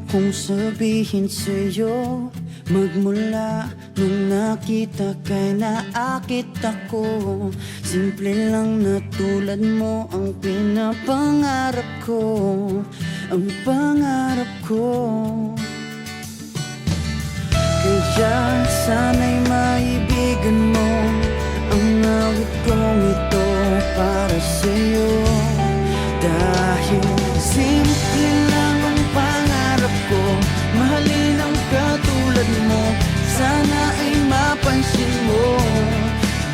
kong sabihin sa'yo. Magmula nung nakita kay naakit ako. Simple lang na tulad mo ang pinapangarap ko. Ang pangarap ko. Kaya sana'y maibigan mo ang awit kong ito para sa'yo. Dahil simple lang ang pangarap ko, mahalin ang katulad mo, sana ay mapansin mo.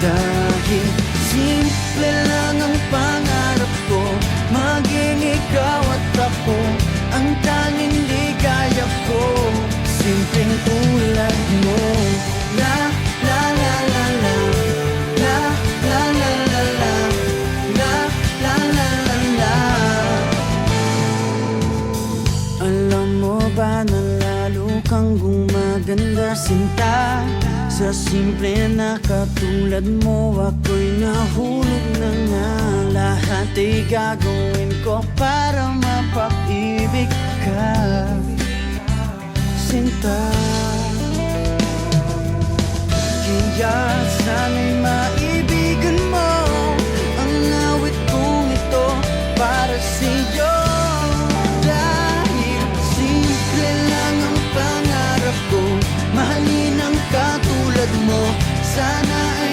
Dahil simple lang ang pangarap ko, maging ikaw at ako ang tanging ligaya ko. Simpleng tulad mo. La la la la la, la la la la la, la la la la la. Alam mo ba na lalo kang gumaganda, sinta? Sa simple na katulad mo, ako'y nahulog na nga. Lahat ay gagawin ko para mapag-ibig ka, sinta. Kaya sana'y maibigan mo ang awit kong ito para sa'yo. Dahil simple lang ang pangarap ko, mahalin ang katulad mo, sana ay